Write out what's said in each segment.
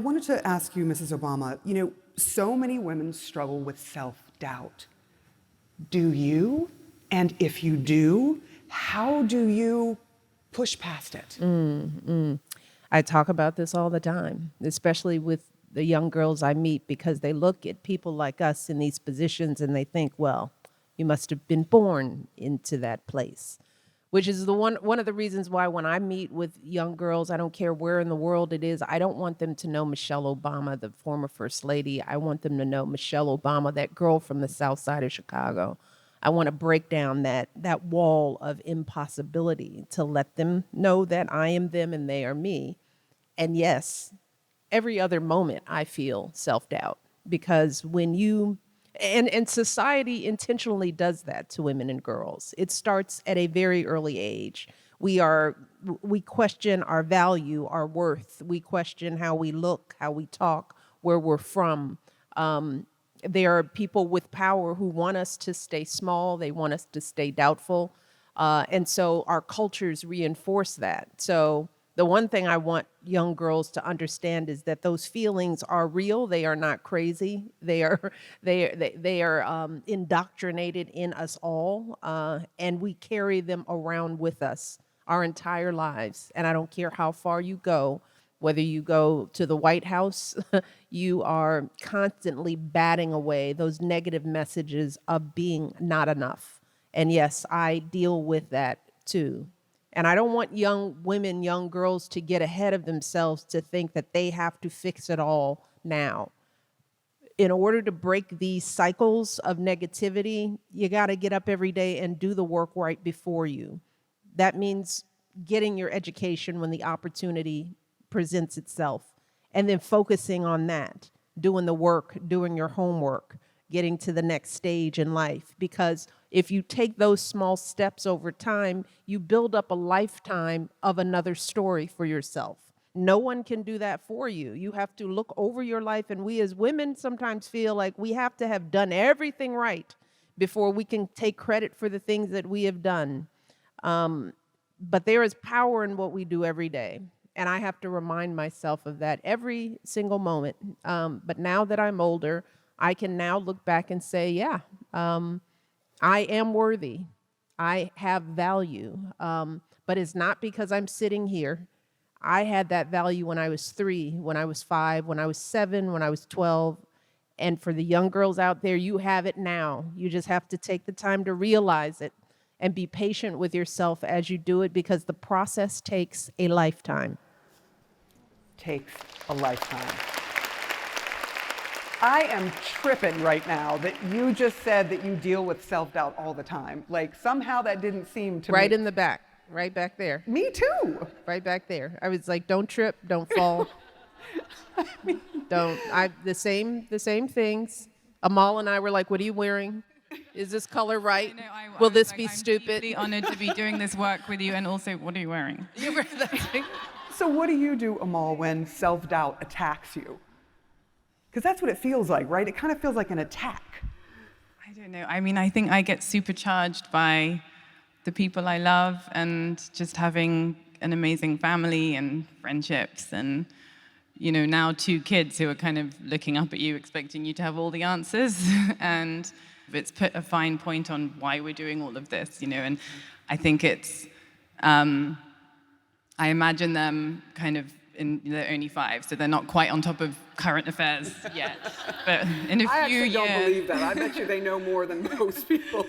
wanted to ask you, Mrs. Obama, so many women struggle with self-doubt. Do you? And if you do, how do you push past it? I talk about this all the time, especially with the young girls I meet, because they look at people like us in these positions and they think, well, you must have been born into that place, which is one of the reasons why when I meet with young girls, I don't care where in the world it is, I don't want them to know Michelle Obama, the former First Lady. I want them to know Michelle Obama, that girl from the South Side of Chicago. I want to break down that wall of impossibility to let them know that I am them and they are me. And yes, every other moment I feel self-doubt, because when you and society intentionally does that to women and girls. It starts at a very early age. We question our value, our worth. We question how we look, how we talk, where we're from. There are people with power who want us to stay small. They want us to stay doubtful. And so our cultures reinforce that. So the one thing I want young girls to understand is that those feelings are real. They are not crazy. They are indoctrinated in us all, and we carry them around with us our entire lives. And I don't care how far you go, whether you go to the White House, you are constantly batting away those negative messages of being not enough. And yes, I deal with that too. And I don't want young women, young girls to get ahead of themselves to think that they have to fix it all now. In order to break these cycles of negativity, you got to get up every day and do the work right before you. That means getting your education when the opportunity presents itself, and then focusing on that, doing the work, doing your homework, getting to the next stage in life. Because if you take those small steps over time, you build up a lifetime of another story for yourself. No one can do that for you. You have to look over your life, and we as women sometimes feel like we have to have done everything right before we can take credit for the things that we have done. But there is power in what we do every day. And I have to remind myself of that every single moment. But now that I'm older, I can now look back and say, yeah, I am worthy. I have value. But it's not because I'm sitting here. I had that value when I was 3, when I was 5, when I was 7, when I was 12. And for the young girls out there, you have it now. You just have to take the time to realize it and be patient with yourself as you do it, because the process takes a lifetime. Takes a lifetime. I am tripping right now that you just said that you deal with self-doubt all the time. Like, somehow that didn't seem to Right me. in the back, right back there. Me too. Right back there. I was like, don't trip, don't fall. The same things. Amal and I were like, what are you wearing? Is this color right? Will this be stupid? I'm really honored to be doing this work with you, and also, what are you wearing? So what do you do, Amal, when self-doubt attacks you? Because that's what it feels like, right? It kind of feels like an attack. I don't know. I mean, I think I get supercharged by the people I love and just having an amazing family and friendships, and now 2 kids who are kind of looking up at you, expecting you to have all the answers. And it's put a fine point on why we're doing all of this, and I think it's, I imagine them kind of, they're only 5, so they're not quite on top of current affairs yet. But in a few years... I actually don't believe that. I bet you they know more than most people.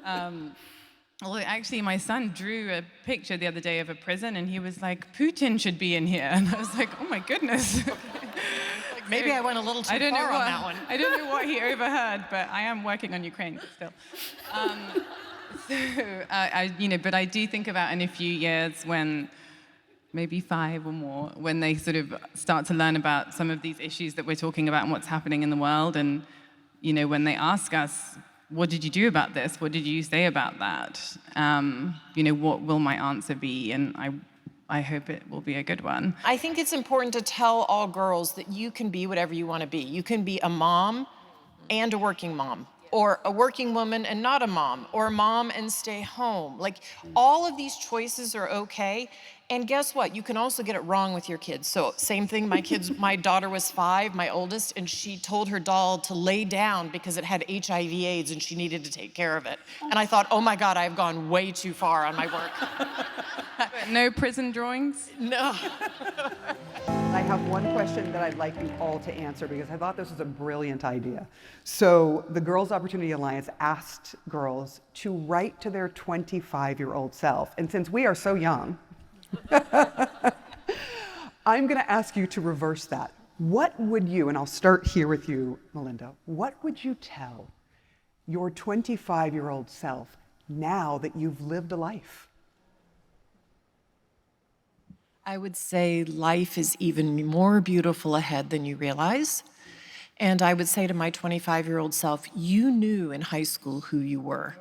Well, actually, my son drew a picture the other day of a prison, and he was like, Putin should be in here. And I was like, oh my goodness. Maybe I went a little too far on that one. I don't know what he overheard, but I am working on Ukraine still. But I do think about in a few years when, maybe 5 or more, when they sort of start to learn about some of these issues that we're talking about and what's happening in the world, and when they ask us, what did you do about this? What did you say about that? What will my answer be? And I hope it will be a good one. I think it's important to tell all girls that you can be whatever you want to be. You can be a mom and a working mom, or a working woman and not a mom, or a mom and stay home. Like, all of these choices are okay. And guess what? You can also get it wrong with your kids. So same thing, my daughter was 5, my oldest, and she told her doll to lay down because it had HIV/AIDS and she needed to take care of it. And I thought, oh my God, I've gone way too far on my work. No prison drawings? No. I have one question that I'd like you all to answer because I thought this was a brilliant idea. So the Girls Opportunity Alliance asked girls to write to their 25-year-old self. And since we are so young, I'm going to ask you to reverse that. What would you, and I'll start here with you, Melinda, what would you tell your 25-year-old self now that you've lived a life? I would say life is even more beautiful ahead than you realize. And I would say to my 25-year-old self, you knew in high school who you were.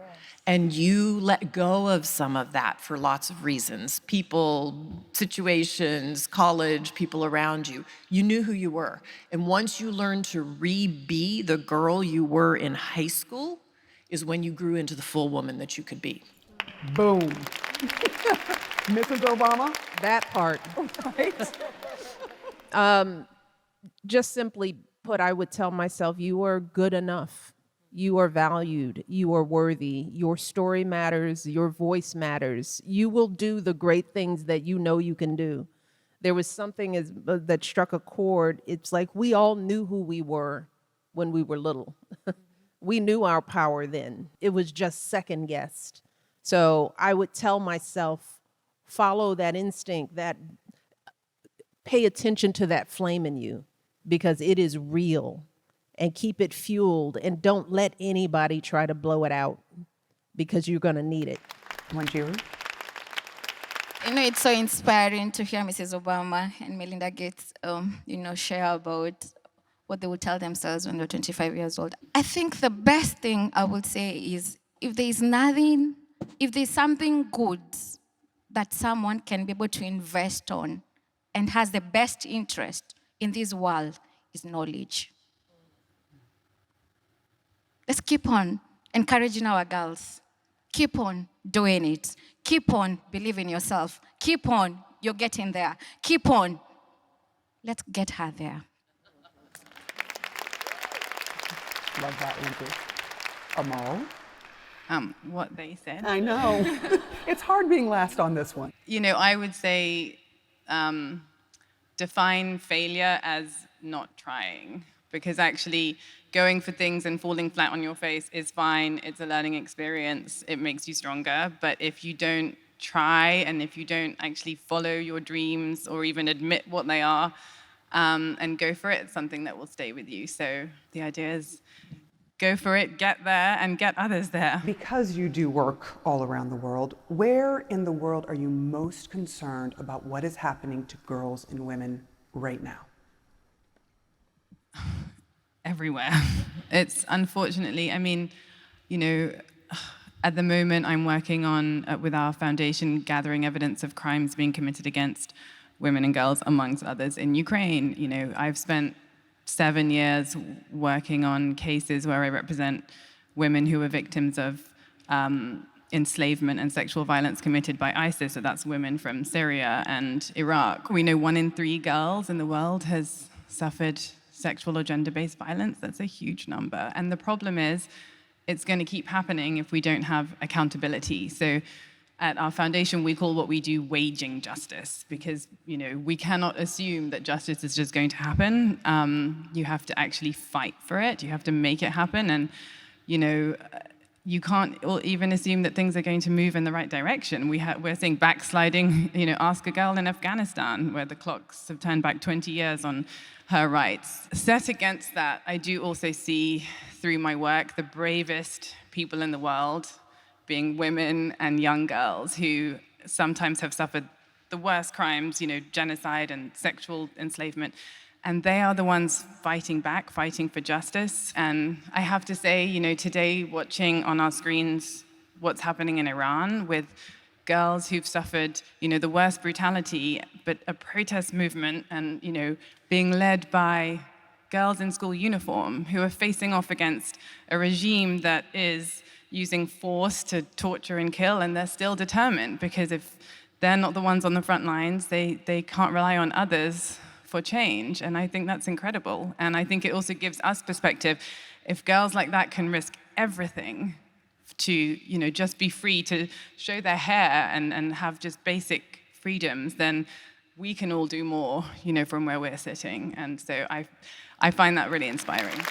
And you let go of some of that for lots of reasons. People, situations, college, people around you. You knew who you were. And once you learned to re-be the girl you were in high school is when you grew into the full woman that you could be. Boom. Mrs. Obama? That part. Right? Just simply put, I would tell myself, you are good enough. You are valued. You are worthy. Your story matters. Your voice matters. You will do the great things that you know you can do. There was something that struck a chord. It's like we all knew who we were when we were little. We knew our power then. It was just second guessed. So I would tell myself, follow that instinct, that pay attention to that flame in you because it is real. And keep it fueled, and don't let anybody try to blow it out because you're going to need it. Wanjiru? You know, it's so inspiring to hear Mrs. Obama and Melinda Gates, share about what they would tell themselves when they're 25 years old. I think the best thing I would say is if there's something good that someone can be able to invest on and has the best interest in this world is knowledge. Let's keep on encouraging our girls. Keep on doing it. Keep on believing yourself. Keep on, you're getting there. Keep on. Let's get her there. Love that, Lindsay. Amal? What they said. I know. It's hard being last on this one. You know, I would say define failure as not trying, because actually going for things and falling flat on your face is fine. It's a learning experience. It makes you stronger. But if you don't try and if you don't actually follow your dreams or even admit what they are and go for it, it's something that will stay with you. So the idea is go for it, get there, and get others there. Because you do work all around the world, where in the world are you most concerned about what is happening to girls and women right now? Everywhere. It's unfortunately, I mean, you know, at the moment I'm working on, with our foundation, gathering evidence of crimes being committed against women and girls, amongst others, in Ukraine. You know, I've spent 7 years working on cases where I represent women who were victims of enslavement and sexual violence committed by ISIS, so that's women from Syria and Iraq. We know 1 in 3 girls in the world has suffered sexual or gender-based violence. That's a huge number. And the problem is, it's going to keep happening if we don't have accountability. So at our foundation, we call what we do waging justice, because, you know, we cannot assume that justice is just going to happen. You have to actually fight for it. You have to make it happen. And, you know, you can't even assume that things are going to move in the right direction. We're seeing backsliding. You know, ask a girl in Afghanistan, where the clocks have turned back 20 years on her rights. Set against that, I do also see through my work the bravest people in the world being women and young girls who sometimes have suffered the worst crimes, you know, genocide and sexual enslavement. And they are the ones fighting back, fighting for justice. And I have to say, you know, today watching on our screens what's happening in Iran with girls who've suffered, you know, the worst brutality, but a protest movement and, you know, being led by girls in school uniform who are facing off against a regime that is using force to torture and kill, and they're still determined, because if they're not the ones on the front lines. They can't rely on others for change. And I think that's incredible. And I think it also gives us perspective. If girls like that can risk everything to, just be free to show their hair and have just basic freedoms, then we can all do more, from where we're sitting. And so I find that really inspiring.